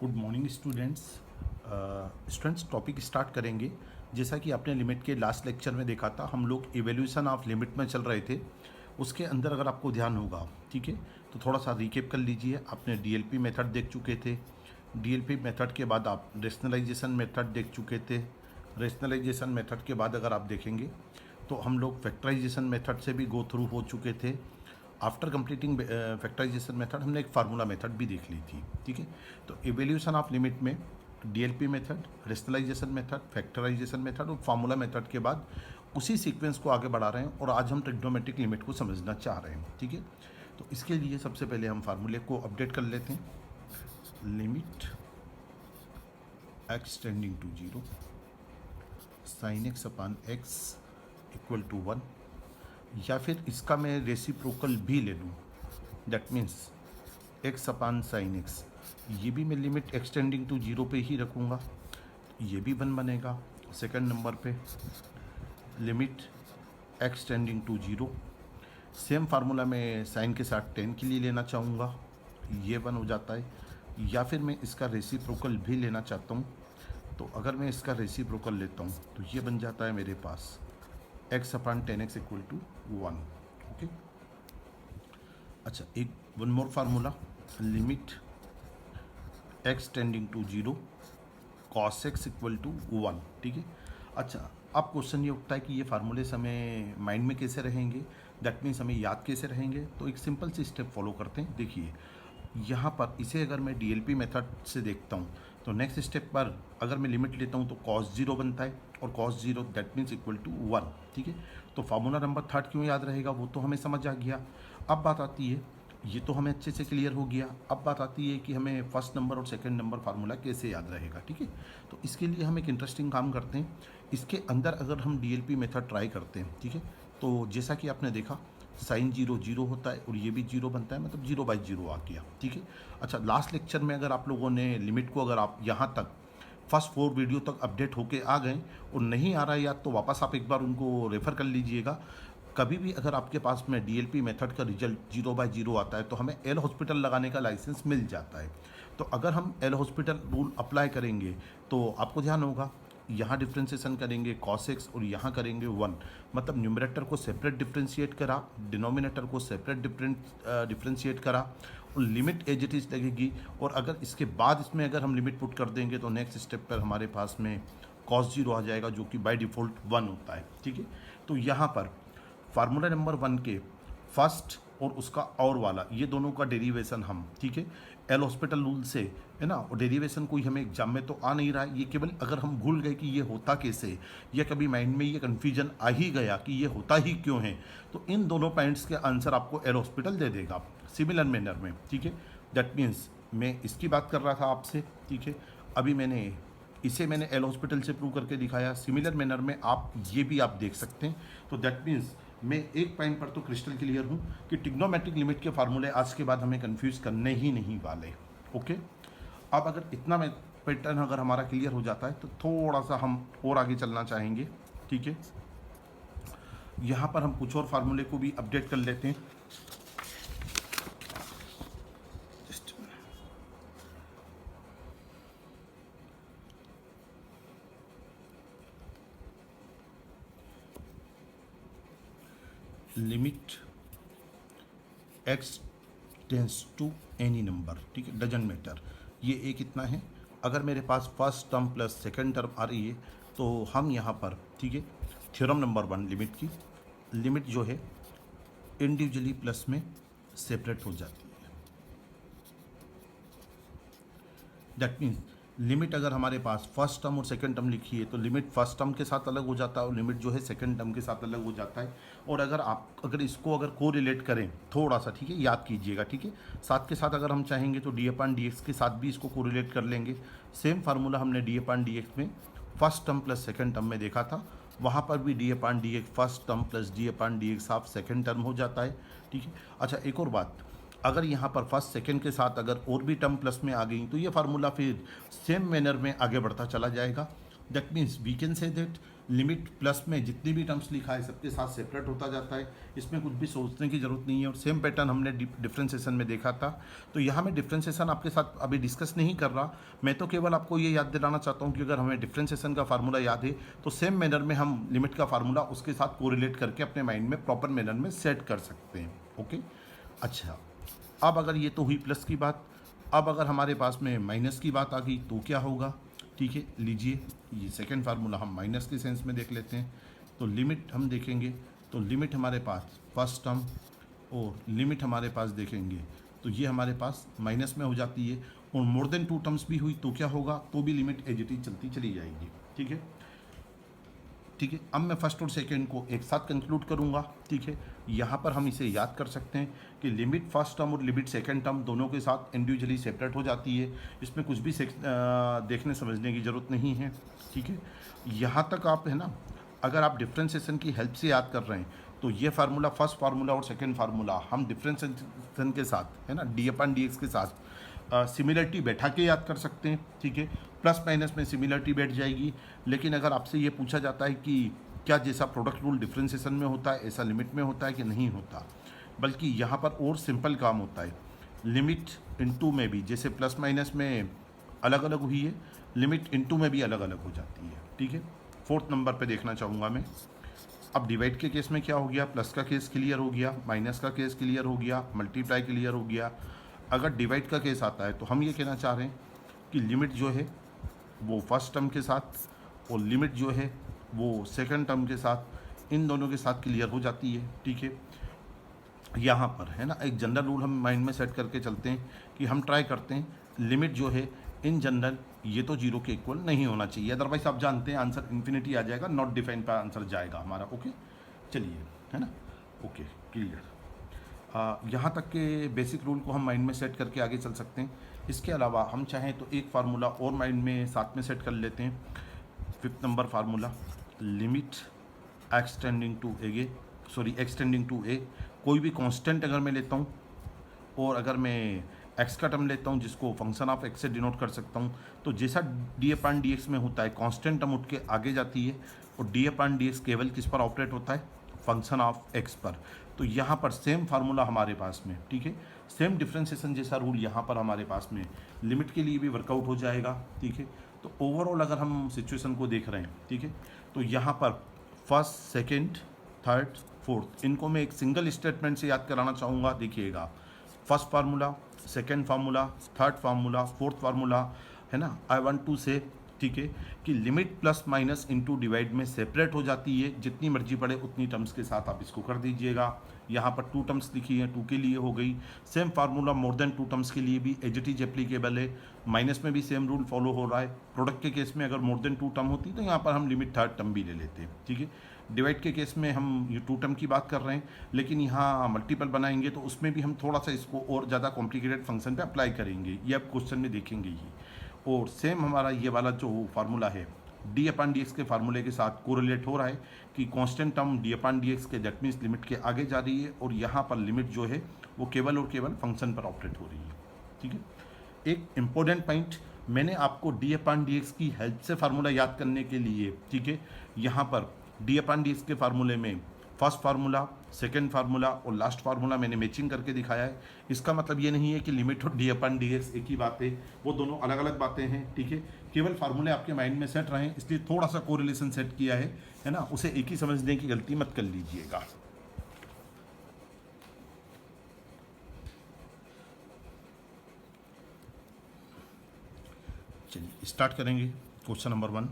Good morning students. Students topic start करेंगे। जैसा कि आपने लिमिट के लास्ट लेक्चर में देखा था, हम लोग इवेल्यूशन ऑफ लिमिट में चल रहे थे। उसके अंदर अगर आपको ध्यान होगा, ठीक है, तो थोड़ा सा रिकेप कर लीजिए। आपने डीएलपी मेथड देख चुके थे। डीएलपी मेथड के बाद आप रेशनलाइजेशन मेथड देख चुके थे। रेशनलाइजेशन मेथड के बाद अगर आप देखेंगे तो हम लोग फैक्टराइजेशन मेथड से भी गो थ्रू हो चुके थे। आफ्टर कंप्लीटिंग फैक्टराइजेशन मेथड हमने एक फार्मूला मेथड भी देख ली थी, ठीक है। तो इवेल्यूशन ऑफ लिमिट में DLP method, rationalisation method, factorisation method और फार्मूला मेथड के बाद उसी सीक्वेंस को आगे बढ़ा रहे हैं और आज हम ट्रिग्नोमेट्रिक लिमिट को समझना चाह रहे हैं, ठीक है। तो इसके लिए सबसे पहले हम फार्मूले को अपडेट कर लेते हैं। Limit x tending to 0 sine x upon x equal to 1, या फिर इसका मैं रेसिप्रोकल भी ले लूँ, that means x upon sine x. ये भी मैं लिमिट एक्सटेंडिंग टू 0 पे ही रखूँगा, ये भी 1 बनेगा। सेकंड नंबर पे limit x tending to 0, same formula मैं साइन के साथ टेन के लिए लेना चाहूँगा, ये 1 हो जाता है। या फिर मैं इसका रेसिप्रोकल भी लेना चाहता हूँ, तो अगर मैं इसका रेसिप्रोकल लेता हूँ तो ये बन जाता है मेरे पास x upon ten x equal to 1, okay. अच्छा, एक one more formula, limit x tending to 0 cos x equal to 1, ठीक है। अच्छा, अब क्वेश्चन ये उठता है कि ये फार्मूले हमें माइंड में कैसे रहेंगे, दैट मीन्स हमें याद कैसे रहेंगे। तो एक सिंपल सी स्टेप फॉलो करते हैं। देखिए यहाँ पर इसे अगर मैं डीएलपी मेथड से देखता हूँ तो नेक्स्ट स्टेप पर अगर मैं लिमिट लेता हूँ तो cos 0 बनता है, और cos 0 that means equal to 1, ठीक है। तो फार्मूला नंबर थर्ड क्यों याद रहेगा वो तो हमें समझ आ गया। अब बात आती है, ये तो हमें अच्छे से क्लियर हो गया। अब बात आती है कि हमें फर्स्ट नंबर और सेकंड नंबर फार्मूला कैसे याद रहेगा, ठीक है। तो इसके लिए हम एक इंटरेस्टिंग काम करते हैं। इसके अंदर अगर हम डीएलपी मेथड ट्राई करते हैं, ठीक है, तो जैसा कि आपने देखा साइन 0 0 होता है और ये भी 0 बनता है, मतलब 0/0 आ गया, ठीक है। अच्छा, लास्ट लेक्चर में अगर आप लोगों ने लिमिट को अगर आप यहाँ तक फर्स्ट 4 वीडियो तक अपडेट होके आ गए और नहीं आ रहा है याद, तो वापस आप एक बार उनको रेफ़र कर लीजिएगा। कभी भी अगर आपके पास में डीएलपी मेथड का रिजल्ट 0/0 आता है तो हमें एल हॉस्पिटल लगाने का लाइसेंस मिल जाता है। तो अगर हम एल हॉस्पिटल रूल अप्लाई करेंगे तो आपको ध्यान होगा, यहाँ डिफ्रेंशिएशन करेंगे cos x और यहाँ करेंगे 1, मतलब न्यूमरेटर को सेपरेट डिफ्रेंशिएट करा, डिनोमिनेटर को सेपरेट डिफ्रेंशिएट करा, और लिमिट एज इट इज लगेगी। और अगर इसके बाद इसमें अगर हम लिमिट पुट कर देंगे तो नेक्स्ट स्टेप पर हमारे पास में cos 0 आ जाएगा, जो कि बाय डिफ़ॉल्ट 1 होता है, ठीक है। तो यहाँ पर फार्मूला नंबर 1 के फर्स्ट और उसका और वाला, ये दोनों का डेरिवेशन हम, ठीक है, एल हॉस्पिटल रूल से है ना। और डेरिवेशन कोई हमें एग्जाम में तो आ नहीं रहा है, ये केवल अगर हम भूल गए कि ये होता कैसे, या कभी माइंड में ये कन्फ्यूजन आ ही गया कि ये होता ही क्यों है, तो इन दोनों पॉइंट्स के आंसर आपको एल हॉस्पिटल दे देगा सिमिलर मैनर में, ठीक है। दैट मीन्स मैं इसकी बात कर रहा था आपसे, ठीक है, अभी मैंने एल हॉस्पिटल से प्रूव करके दिखाया। सिमिलर मैनर में आप ये भी आप देख सकते हैं। तो दैट मीन्स मैं एक पॉइंट पर तो क्रिस्टल क्लियर हूँ कि ट्रिग्नोमेट्रिक लिमिट के फार्मूले आज के बाद हमें कंफ्यूज करने ही नहीं वाले, ओके। अब अगर इतना में पैटर्न अगर हमारा क्लियर हो जाता है तो थोड़ा सा हम और आगे चलना चाहेंगे, ठीक है। यहाँ पर हम कुछ और फार्मूले को भी अपडेट कर लेते हैं। Limit x tends to any number, ठीक है, डजंट मैटर ये ए कितना है। अगर मेरे पास first term plus second term आ रही है तो हम यहाँ पर, ठीक है, थ्योरम नंबर 1 लिमिट की लिमिट जो है इंडिविजुअली प्लस में सेपरेट हो जाती है। दैट मीन्स लिमिट अगर हमारे पास फर्स्ट टर्म और सेकंड टर्म लिखी है तो लिमिट फर्स्ट टर्म के साथ अलग हो जाता है और लिमिट जो है सेकंड टर्म के साथ अलग हो जाता है। और अगर इसको अगर को रिलेट करें थोड़ा सा, ठीक है, याद कीजिएगा, ठीक है, साथ के साथ अगर हम चाहेंगे तो d/dx के साथ भी इसको को रिलेट कर लेंगे। सेम फार्मूला हमने d/dx में first term plus second term में देखा था, वहाँ पर भी d/dx first term plus d/dx half second term हो जाता है, ठीक है। अच्छा, एक और बात, अगर यहाँ पर फर्स्ट सेकंड के साथ अगर और भी टर्म प्लस में आ गई तो ये फार्मूला फिर सेम मैनर में आगे बढ़ता चला जाएगा। That means we can say that limit plus में जितनी भी टर्म्स लिखा है सबके साथ सेपरेट होता जाता है, इसमें कुछ भी सोचने की ज़रूरत नहीं है। और सेम पैटर्न हमने डिफ्रेंसिएशन में देखा था। तो यहाँ मैं डिफ्रेंसिएशन आपके साथ अभी डिस्कस नहीं कर रहा, मैं तो केवल आपको ये याद दिलाना चाहता हूँ कि अगर हमें डिफ्रेंसिएशन का फार्मूला याद है तो सेम मैनर में हम लिमिट का फार्मूला उसके साथ कोरिलेट करके अपने माइंड में प्रॉपर मैनर में सेट कर सकते हैं। ओके, अच्छा, अब अगर ये तो हुई प्लस की बात, अब अगर हमारे पास में माइनस की बात आ गई तो क्या होगा? ठीक है, लीजिए ये सेकंड फार्मूला हम माइनस के सेंस में देख लेते हैं। तो लिमिट हम देखेंगे तो लिमिट हमारे पास फर्स्ट टर्म और लिमिट हमारे पास देखेंगे तो ये हमारे पास माइनस में हो जाती है, और मोर देन टू टर्म्स भी हुई तो क्या होगा? तो भी लिमिट एज इट इज चलती चली जाएगी। ठीक है, ठीक है, अब मैं फर्स्ट और सेकंड को एक साथ कंक्लूड करूंगा। ठीक है, यहाँ पर हम इसे याद कर सकते हैं कि लिमिट फर्स्ट टर्म और लिमिट सेकंड टर्म दोनों के साथ इंडिविजुअली सेपरेट हो जाती है, इसमें कुछ भी देखने समझने की ज़रूरत नहीं है। ठीक है, यहाँ तक आप है ना, अगर आप डिफ्रेंसिएशन की हेल्प से याद कर रहे हैं तो ये फार्मूला फर्स्ट फार्मूला और सेकेंड फार्मूला हम डिफ्रेंसिएशन के साथ है ना डी/dx के साथ सिमिलरिटी बैठा के याद कर सकते हैं। ठीक है, प्लस माइनस में सिमिलरिटी बैठ जाएगी। लेकिन अगर आपसे ये पूछा जाता है कि क्या जैसा प्रोडक्ट रूल डिफ्रेंसिएशन में होता है ऐसा लिमिट में होता है कि नहीं होता, बल्कि यहाँ पर और सिंपल काम होता है। लिमिट इनटू में भी जैसे प्लस माइनस में अलग अलग हुई है, लिमिट इनटू में भी अलग अलग हो जाती है। ठीक है, फोर्थ नंबर पे देखना चाहूँगा मैं। अब डिवाइड के केस में क्या हो गया? प्लस का केस क्लियर हो गया, माइनस का केस क्लियर हो गया, मल्टीप्लाई क्लियर हो गया। अगर डिवाइड का केस आता है तो हम ये कहना चाह रहे हैं कि लिमिट जो है वो फर्स्ट टर्म के साथ और लिमिट जो है वो सेकंड टर्म के साथ, इन दोनों के साथ क्लियर हो जाती है। ठीक है, यहाँ पर है ना एक जनरल रूल हम माइंड में सेट करके चलते हैं कि हम ट्राई करते हैं लिमिट जो है इन जनरल ये तो जीरो के इक्वल नहीं होना चाहिए, अदरवाइज आप जानते हैं आंसर इन्फिनिटी आ जाएगा, नॉट डिफाइन पर आंसर जाएगा हमारा। ओके, चलिए, है ना, ओके, क्लियर। यहाँ तक के बेसिक रूल को हम माइंड में सेट करके आगे चल सकते हैं। इसके अलावा हम चाहें तो एक फार्मूला और माइंड में साथ में सेट कर लेते हैं। Fifth number formula, limit x tending to A, कोई भी कांस्टेंट अगर मैं लेता हूँ और अगर मैं एक्स का टर्म लेता हूँ जिसको फंक्शन ऑफ एक्स से डिनोट कर सकता हूँ, तो जैसा डी/dx में होता है कांस्टेंट टर्म उठ के आगे जाती है और डी/dx केवल किस पर ऑपरेट होता है? फंक्शन ऑफ एक्स पर। तो यहाँ पर सेम फार्मूला हमारे पास में, ठीक है, सेम डिफ्रेंसिएशन जैसा रूल यहाँ पर हमारे पास में लिमिट के लिए भी वर्कआउट हो जाएगा। ठीक है, तो ओवरऑल अगर हम सिचुएशन को देख रहे हैं, ठीक है, तो यहाँ पर फर्स्ट, सेकेंड, थर्ड, फोर्थ, इनको मैं एक सिंगल स्टेटमेंट से याद कराना चाहूँगा। देखिएगा, first formula, second formula, third formula, fourth formula, है ना, आई वांट टू से, ठीक है, कि limit plus minus into divide में सेपरेट हो जाती है, जितनी मर्जी पड़े उतनी टर्म्स के साथ आप इसको कर दीजिएगा। यहाँ पर टू टर्म्स लिखी है, टू के लिए हो गई। Same formula more than two terms के लिए भी एज इट इज एप्लीकेबल है। माइनस में भी सेम रूल फॉलो हो रहा है। प्रोडक्ट के केस में अगर मोर देन टू टर्म होती तो यहाँ पर हम लिमिट थर्ड टर्म भी ले लेते हैं। ठीक है, डिवाइड के केस में हम ये टू टर्म की बात कर रहे हैं, लेकिन यहाँ मल्टीपल बनाएंगे तो उसमें भी हम थोड़ा सा इसको और ज़्यादा कॉम्प्लिकेटेड फंक्शन पे अप्लाई करेंगे, ये आप क्वेश्चन में देखेंगे ही। और सेम हमारा ये वाला जो फार्मूला है डी/dx के फार्मूले के साथ कोरिलेट हो रहा है कि कांस्टेंट टर्म डी/dx के दैट मीन्स लिमिट के आगे जा रही है और यहाँ पर लिमिट जो है वो केवल और केवल फंक्शन पर ऑपरेट हो रही है। ठीक है, एक इम्पोर्टेंट पॉइंट, मैंने आपको डी/dx की हेल्प से फार्मूला याद करने के लिए, ठीक है, यहाँ पर डी/dx के फार्मूले में फर्स्ट फार्मूला, सेकेंड फार्मूला और लास्ट फार्मूला मैंने मैचिंग करके दिखाया है। इसका मतलब ये नहीं है कि लिमिट और डी/dx एक ही बात है, वो दोनों अलग अलग बातें हैं। ठीक है, केवल फार्मूले आपके माइंड में सेट रहें, इसलिए थोड़ा सा कोरिलेशन सेट किया है ना, उसे एक ही समझने की गलती मत कर लीजिएगा। चलिए स्टार्ट करेंगे क्वेश्चन नंबर 1।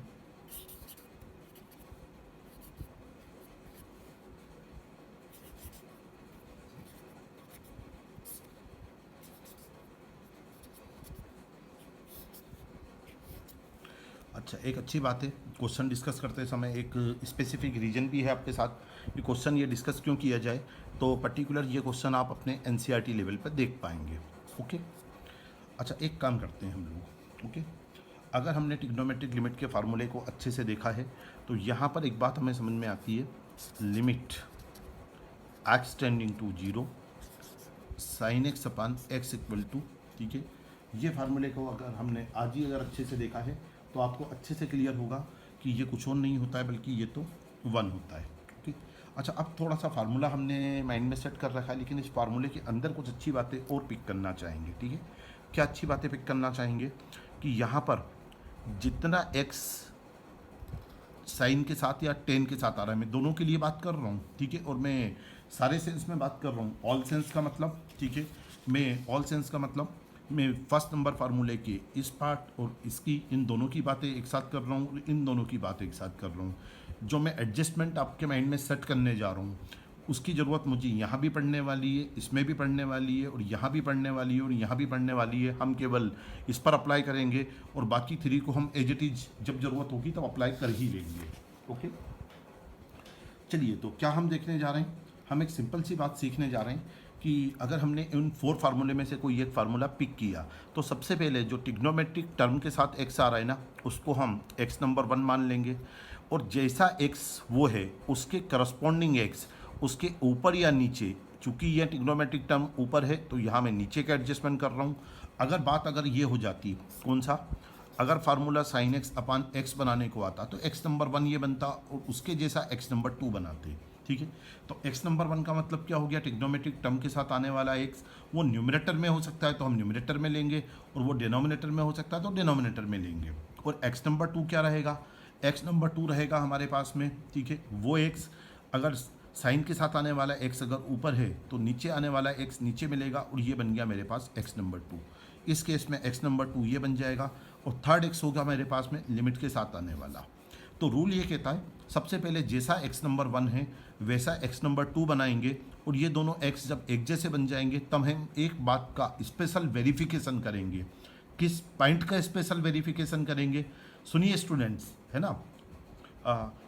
अच्छा, एक अच्छी बात है, क्वेश्चन डिस्कस करते समय एक स्पेसिफिक रीजन भी है आपके साथ कि क्वेश्चन ये डिस्कस क्यों किया जाए, तो पर्टिकुलर ये क्वेश्चन आप अपने एनसीईआरटी लेवल पर देख पाएंगे। ओके, अच्छा, एक काम करते हैं हम लोग। ओके, अगर हमने ट्रिग्नोमेट्रिक लिमिट के फार्मूले को अच्छे से देखा है तो यहाँ पर एक बात हमें समझ में आती है, limit x tending to 0 sine x upon x equal to, ठीक है, ये फार्मूले को अगर हमने आज ही अगर अच्छे से देखा है तो आपको अच्छे से क्लियर होगा कि ये कुछ और नहीं होता है बल्कि ये तो 1 होता है। ओके, अच्छा अब थोड़ा सा फार्मूला हमने माइंड में सेट कर रखा है, लेकिन इस फार्मूले के अंदर कुछ अच्छी बातें और पिक करना चाहेंगे। ठीक है, क्या अच्छी बातें पिक करना चाहेंगे कि यहाँ पर जितना एक्स साइन के साथ या टेन के साथ आ रहा है, मैं दोनों के लिए बात कर रहा हूँ। ठीक है, और मैं सारे सेंस में बात कर रहा हूँ, ऑल सेंस का मतलब। ठीक है, मैं ऑल सेंस का मतलब मैं फर्स्ट नंबर फार्मूले के इस पार्ट और इसकी इन दोनों की बातें एक साथ कर रहा हूँ और इन दोनों की बातें एक साथ कर रहा हूँ। जो मैं एडजस्टमेंट आपके माइंड में सेट करने जा रहा हूँ उसकी ज़रूरत मुझे यहाँ भी पढ़ने वाली है, इसमें भी पढ़ने वाली है, और यहाँ भी पढ़ने वाली है, और यहाँ भी पढ़ने वाली है। हम केवल इस पर अप्लाई करेंगे और बाकी 3 को हम एज इट इज जब ज़रूरत होगी तब अप्लाई कर ही लेंगे। ओके, चलिए तो क्या हम देखने जा रहे हैं, हम एक सिंपल सी बात सीखने जा रहे हैं कि अगर हमने इन 4 फार्मूले में से कोई एक फार्मूला पिक किया तो सबसे पहले जो टिग्नोमेट्रिक टर्म के साथ एक्स आ रहा है ना, उसको हम एक्स नंबर 1 मान लेंगे, और जैसा एक्स वो है उसके करस्पॉन्डिंग एक्स उसके ऊपर या नीचे, चूंकि यह टिग्नोमेट्रिक टर्म ऊपर है तो यहाँ मैं नीचे का एडजस्टमेंट कर रहा हूँ। अगर ये हो जाती, कौन सा, अगर formula sign x upon x बनाने को आता तो एक्स नंबर 1 ये बनता और उसके जैसा एक्स नंबर 2 बनाते। ठीक है, तो एक्स नंबर 1 का मतलब क्या हो गया, टिग्नोमेट्रिक टर्म के साथ आने वाला एक्स वो न्यूमरेटर में हो सकता है तो हम न्यूमरेटर में लेंगे, और वो डिनोमिनेटर में हो सकता है तो डिनोमिनेटर में लेंगे। और एक्स नंबर 2 क्या रहेगा, एक्स नंबर 2 रहेगा हमारे पास में। ठीक है, वो एक्स अगर साइन के साथ आने वाला एक्स अगर ऊपर है तो नीचे आने वाला एक्स नीचे मिलेगा, और ये बन गया मेरे पास एक्स नंबर 2। इस केस में एक्स नंबर 2 ये बन जाएगा, और थर्ड एक्स होगा मेरे पास में लिमिट के साथ आने वाला। तो रूल ये कहता है सबसे पहले जैसा एक्स नंबर 1 है वैसा एक्स नंबर 2 बनाएंगे, और ये दोनों एक्स जब एक जैसे बन जाएंगे तब हम एक बात का स्पेशल वेरिफिकेशन करेंगे। किस पॉइंट का स्पेशल वेरिफिकेशन करेंगे, सुनिए स्टूडेंट्स, है ना,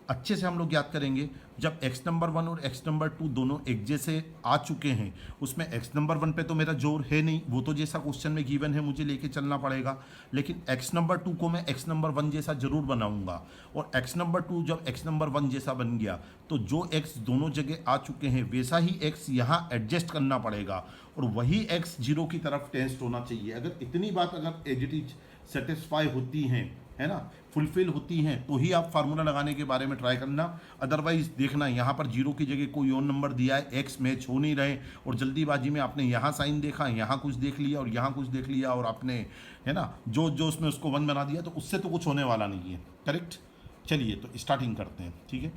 अच्छे से हम लोग याद करेंगे। जब एक्स नंबर 1 और एक्स नंबर 2 दोनों एक जैसे आ चुके हैं, उसमें एक्स नंबर 1 पे तो मेरा जोर है नहीं, वो तो जैसा क्वेश्चन में गिवन है मुझे लेके चलना पड़ेगा, लेकिन एक्स नंबर 2 को मैं एक्स नंबर 1 जैसा जरूर बनाऊंगा। और एक्स नंबर 2 जब एक्स नंबर 1 जैसा बन गया तो जो एक्स दोनों जगह आ चुके हैं वैसा ही एक्स यहाँ एडजस्ट करना पड़ेगा, और वही एक्स 0 की तरफ टेंस्ट होना चाहिए। अगर इतनी बात अगर एज इट इज सेटिस्फाई होती हैं, है ना, फुलफिल होती हैं, तो ही आप फार्मूला लगाने के बारे में ट्राई करना। अदरवाइज देखना यहाँ पर 0 की जगह कोई और नंबर दिया है, एक्स मैच हो नहीं रहे, और जल्दीबाजी में आपने यहाँ साइन देखा, यहाँ कुछ देख लिया और यहाँ कुछ देख लिया, और आपने, है ना, जो जो उसमें उसको 1 बना दिया, तो उससे तो कुछ होने वाला नहीं है। करेक्ट, चलिए तो स्टार्टिंग करते हैं। ठीक है,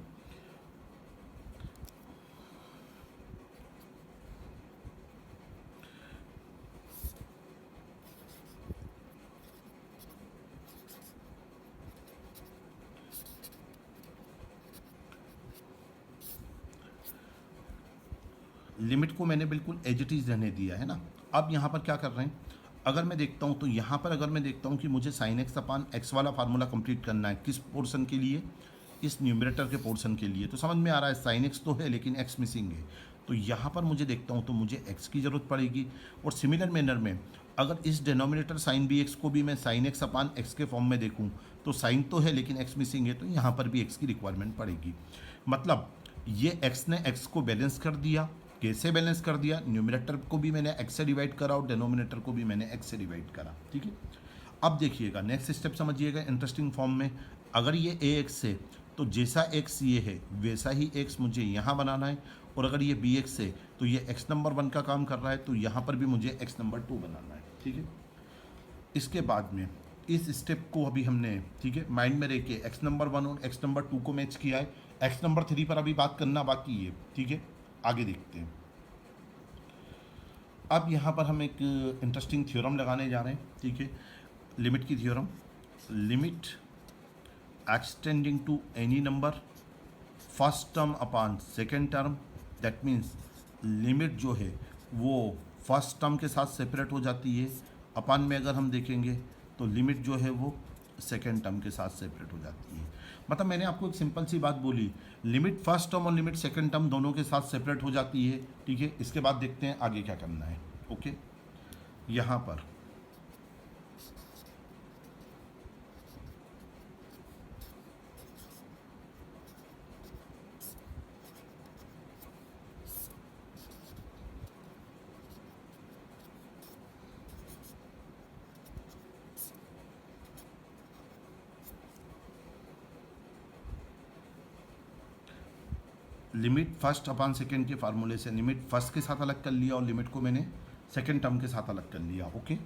लिमिट को मैंने बिल्कुल एज इट इज रहने दिया है ना। अब यहाँ पर क्या कर रहे हैं, अगर मैं देखता हूँ तो यहाँ पर अगर मैं देखता हूँ कि मुझे साइन एक्स अपान एक्स वाला फार्मूला कंप्लीट करना है, किस पोर्शन के लिए, इस न्यूमरेटर के पोर्शन के लिए, तो समझ में आ रहा है साइन एक्स तो है लेकिन एक्स मिसिंग है, तो यहाँ पर मुझे देखता हूँ तो मुझे एक्स की ज़रूरत पड़ेगी। और सिमिलर मैनर में अगर इस डिनोमिनेटर साइन बी एक्स को भी मैं साइन एक्स अपान एक्स के फॉर्म में देखूँ तो साइन तो है लेकिन एक्स मिसिंग है, तो यहाँ पर भी एक्स की रिक्वायरमेंट पड़ेगी। मतलब ये एक्स ने एक्स को बैलेंस कर दिया। कैसे बैलेंस कर दिया, न्यूमरेटर को भी मैंने एक्स से डिवाइड करा और डिनोमिनेटर को भी मैंने एक्स से डिवाइड करा। ठीक है, अब देखिएगा नेक्स्ट स्टेप समझिएगा इंटरेस्टिंग फॉर्म में। अगर ये ए एक्स है तो जैसा एक्स ये है वैसा ही एक्स मुझे यहाँ बनाना है, और अगर ये बी एक्स है तो ये एक्स नंबर 1 का काम कर रहा है तो यहाँ पर भी मुझे एक्स नंबर 2 बनाना है। ठीक है, इसके बाद में इस स्टेप को अभी हमने, ठीक है, माइंड में रह के एक्स नंबर 1 और एक्स नंबर 2 को मैच किया है। एक्स नंबर 3 पर अभी बात करना बाकी है। ठीक है, आगे देखते हैं। अब यहाँ पर हम एक इंटरेस्टिंग थ्योरम लगाने जा रहे हैं। ठीक है, लिमिट की theorem, limit x tending to any number first term upon second term, that means limit जो है वो फर्स्ट टर्म के साथ सेपरेट हो जाती है, अपान में अगर हम देखेंगे तो लिमिट जो है वो सेकेंड टर्म के साथ सेपरेट हो जाती है। मतलब मैंने आपको एक सिंपल सी बात बोली, लिमिट फर्स्ट टर्म और लिमिट सेकेंड टर्म दोनों के साथ सेपरेट हो जाती है। ठीक है, इसके बाद देखते हैं आगे क्या करना है। ओके, यहाँ पर लिमिट फर्स्ट अपान सेकेंड के फार्मूले से लिमिट फर्स्ट के साथ अलग कर लिया और लिमिट को मैंने सेकेंड टर्म के साथ अलग कर लिया। ओके,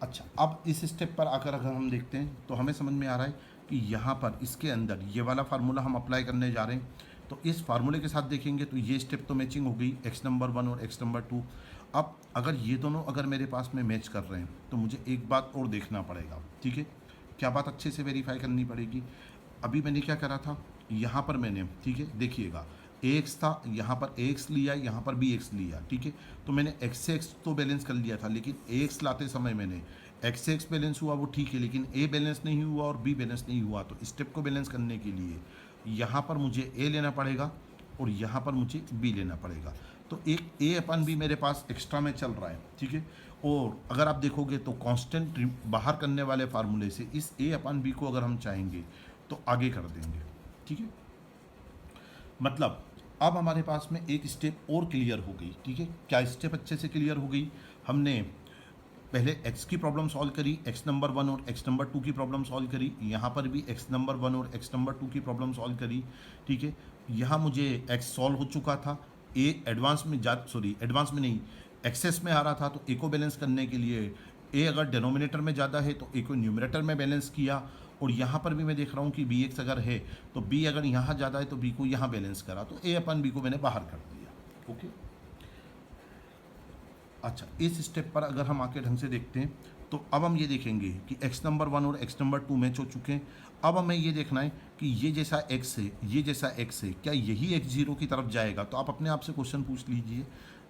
अच्छा, अब इस स्टेप पर आकर अगर हम देखते हैं तो हमें समझ में आ रहा है कि यहाँ पर इसके अंदर ये वाला फार्मूला हम अप्लाई करने जा रहे हैं। तो इस फार्मूले के साथ देखेंगे तो ये स्टेप तो मैचिंग हो गई, x नंबर 1 और x नंबर 2। अब अगर ये दोनों अगर मेरे पास में मैच कर रहे हैं तो मुझे एक बात और देखना पड़ेगा। ठीक है, क्या बात अच्छे से वेरीफाई करनी पड़ेगी। अभी मैंने क्या करा था, यहाँ पर मैंने, ठीक है देखिएगा, ax था, यहाँ पर ax लिया, यहाँ पर भी x लिया। ठीक है, तो मैंने x से x तो बैलेंस कर लिया था, लेकिन ax लाते समय मैंने x से x बैलेंस हुआ वो ठीक है, लेकिन a बैलेंस नहीं हुआ और b बैलेंस नहीं हुआ। तो स्टेप को बैलेंस करने के लिए यहाँ पर मुझे a लेना पड़ेगा और यहाँ पर मुझे b लेना पड़ेगा। तो एक a अपन b मेरे पास एक्स्ट्रा में चल रहा है। ठीक है, और अगर आप देखोगे तो कांस्टेंट बाहर करने वाले फार्मूले से इस a अपन b को अगर हम चाहेंगे तो आगे कर देंगे। ठीक है, मतलब अब हमारे पास में एक स्टेप और क्लियर हो गई। ठीक है, क्या स्टेप अच्छे से क्लियर हो गई, हमने पहले x की प्रॉब्लम सॉल्व करी, x नंबर 1 और x नंबर 2 की प्रॉब्लम सॉल्व करी, यहाँ पर भी x नंबर 1 और x नंबर 2 की प्रॉब्लम सॉल्व करी। ठीक है, यहाँ मुझे x सॉल्व हो चुका था, a एडवांस में एडवांस में नहीं, एक्सेस में आ रहा था। तो a को बैलेंस करने के लिए a अगर डिनोमिनेटर में ज़्यादा है तो a को न्यूमरेटर में बैलेंस किया, और यहाँ पर भी मैं देख रहा हूँ कि bx अगर है तो b अगर यहाँ ज़्यादा है तो b को यहाँ बैलेंस करा, तो a अपन b को मैंने बाहर कर दिया। ओके, अच्छा, इस स्टेप पर अगर हम आके ढंग से देखते हैं तो अब हम ये देखेंगे कि x नंबर 1 और x नंबर 2 मैच हो चुके हैं। अब हमें ये देखना है कि ये जैसा x है, ये जैसा x है, क्या यही x 0 की तरफ जाएगा। तो आप अपने आप से क्वेश्चन पूछ लीजिए,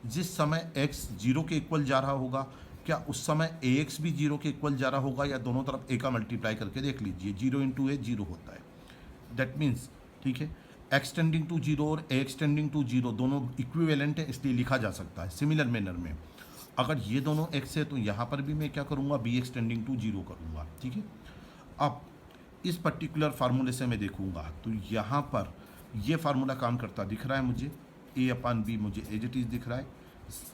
जिस समय x 0 के इक्वल जा रहा होगा क्या उस समय ax भी 0 के इक्वल जा रहा होगा, या दोनों तरफ a का मल्टीप्लाई करके देख लीजिए, 0 इंटू a 0 होता है। दैट मीन्स, ठीक है, x टेंडिंग टू 0 और ax टेंडिंग टू 0 दोनों इक्विवेलेंट है, इसलिए लिखा जा सकता है सिमिलर मैनर में। अगर ये दोनों x है तो यहाँ पर भी मैं क्या करूँगा, bx टेंडिंग टू 0 करूँगा। ठीक है, अब इस पर्टिकुलर फार्मूले से मैं देखूँगा तो यहाँ पर ये फार्मूला काम करता दिख रहा है मुझे, a अपान b मुझे एज इट इज़ दिख रहा है,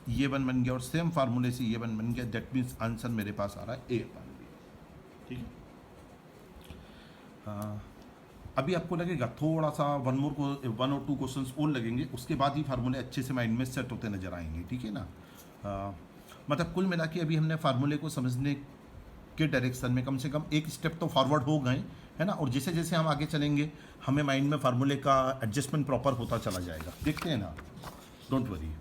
ये 1 बन गया और सेम फार्मूले से ये 1 बन गया। दैट मीन्स आंसर मेरे पास आ रहा है a अपान b। ठीक है, अभी आपको लगेगा थोड़ा सा 1 और 2 क्वेश्चंस और लगेंगे, उसके बाद ही फार्मूले अच्छे से माइंड में सेट होते नजर आएंगे। ठीक है ना, मतलब कुल मिला के अभी हमने फार्मूले को समझने के डायरेक्शन में कम से कम एक स्टेप तो फॉरवर्ड हो गए, है ना, और जैसे जैसे हम आगे चलेंगे हमें माइंड में फार्मूले का एडजस्टमेंट प्रॉपर होता चला जाएगा। देखते हैं ना, डोंट वरी।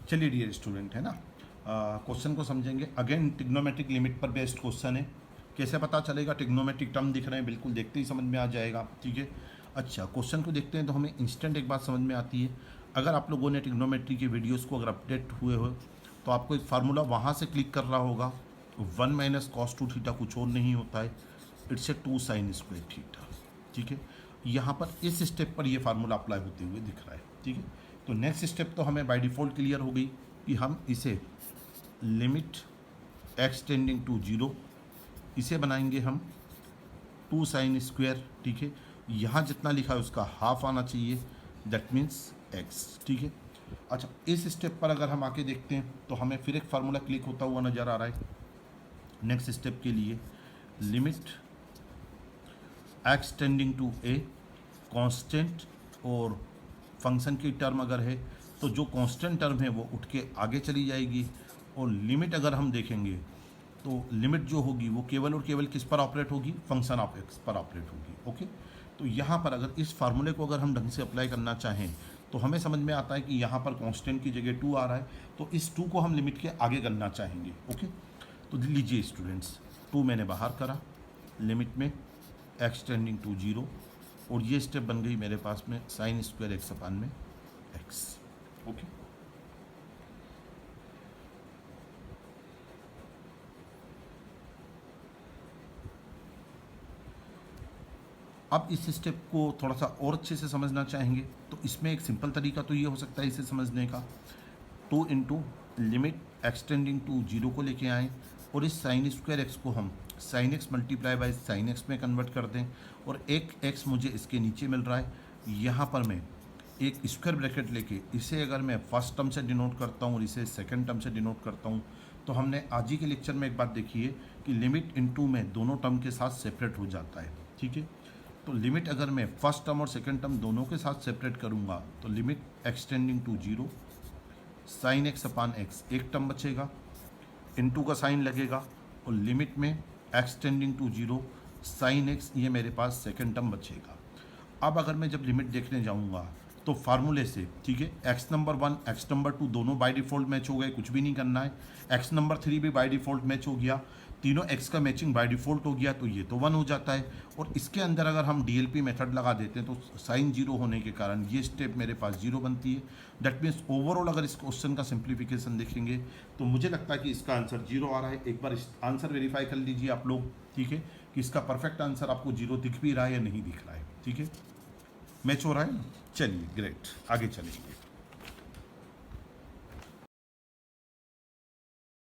चलिए डियर स्टूडेंट, है ना, क्वेश्चन को समझेंगे। अगेन ट्रिग्नोमेट्रिक लिमिट पर बेस्ड क्वेश्चन है। कैसे पता चलेगा, ट्रिग्नोमेट्रिक टर्म दिख रहे हैं, बिल्कुल देखते ही समझ में आ जाएगा। ठीक है, अच्छा, क्वेश्चन को देखते हैं तो हमें इंस्टेंट एक बात समझ में आती है। अगर आप लोगों ने ट्रिग्नोमेट्री के वीडियोज़ को अगर अपडेट हुए हो तो आपको एक फार्मूला वहाँ से क्लिक कर रहा होगा, 1 माइनस कॉस 2 थीटा कुछ और नहीं होता है, it's a 2 sine square theta. ठीक है, यहाँ पर इस स्टेप पर ये फार्मूला अप्लाई होते हुए दिख रहा है। ठीक है, तो नेक्स्ट स्टेप तो हमें बाय डिफ़ॉल्ट क्लियर हो गई कि हम इसे लिमिट x टेंडिंग टू 0 इसे बनाएंगे हम 2 साइन स्क्वायर। ठीक है, यहाँ जितना लिखा है उसका हाफ आना चाहिए, दैट मीन्स x। ठीक है, अच्छा, इस स्टेप पर अगर हम आके देखते हैं तो हमें फिर एक फार्मूला क्लिक होता हुआ नज़र आ रहा है नेक्स्ट स्टेप के लिए, limit x tending to a constant, और फंक्शन की टर्म अगर है तो जो कांस्टेंट टर्म है वो उठ के आगे चली जाएगी, और लिमिट अगर हम देखेंगे तो लिमिट जो होगी वो केवल और केवल किस पर ऑपरेट होगी, फंक्शन ऑफ एक्स पर ऑपरेट होगी। ओके, तो यहाँ पर अगर इस फार्मूले को अगर हम ढंग से अप्लाई करना चाहें तो हमें समझ में आता है कि यहाँ पर कांस्टेंट की जगह 2 आ रहा है, तो इस 2 को हम लिमिट के आगे करना चाहेंगे। ओके, तो लीजिए स्टूडेंट्स, 2 मैंने बाहर करा लिमिट में x टेंडिंग टू 0, और ये स्टेप बन गई मेरे पास में साइन स्क्वायर x अपान में x। ओके, अब इस स्टेप को थोड़ा सा और अच्छे से समझना चाहेंगे तो इसमें एक सिंपल तरीका तो ये हो सकता है इसे समझने का, 2 into limit x tending to zero को लेके आएँ और इस साइन स्क्वायर एक्स को हम sine x multiply by sine x में कन्वर्ट कर दें, और एक एक्स मुझे इसके नीचे मिल रहा है, यहाँ पर मैं एक स्क्वायर ब्रैकेट लेके इसे अगर मैं फर्स्ट टर्म से डिनोट करता हूँ और इसे सेकंड टर्म से डिनोट करता हूँ, तो हमने आज ही के लेक्चर में एक बात देखी है कि लिमिट इनटू में दोनों टर्म के साथ सेपरेट हो जाता है, ठीक है। तो लिमिट अगर मैं फर्स्ट टर्म और सेकंड टर्म दोनों के साथ सेपरेट करूँगा तो limit x tending to zero sine x upon x एक टर्म बचेगा, इनटू का साइन लगेगा, और लिमिट में x tending to zero sine x, ये मेरे पास सेकंड टर्म बचेगा। अब अगर मैं जब लिमिट देखने जाऊंगा तो फार्मूले से, ठीक है, एक्स नंबर 1 एक्स नंबर 2 दोनों बाय डिफ़ॉल्ट मैच हो गए, कुछ भी नहीं करना है। एक्स नंबर 3 भी बाय डिफ़ॉल्ट मैच हो गया, तीनों एक्स का मैचिंग बाय डिफ़ॉल्ट हो गया, तो ये तो 1 हो जाता है। और इसके अंदर अगर हम डीएलपी मेथड लगा देते हैं तो साइन जीरो होने के कारण ये स्टेप मेरे पास जीरो बनती है। दैट मीन्स ओवरऑल अगर इस क्वेश्चन का सिंप्लीफिकेशन देखेंगे तो मुझे लगता है कि इसका आंसर जीरो आ रहा है। एक बार इस आंसर वेरीफाई कर लीजिए आप लोग, ठीक है, कि इसका परफेक्ट आंसर आपको जीरो दिख भी रहा है या नहीं दिख रहा है, ठीक है, मैच हो रहा है ना। चलिए ग्रेट, आगे चलेंगे।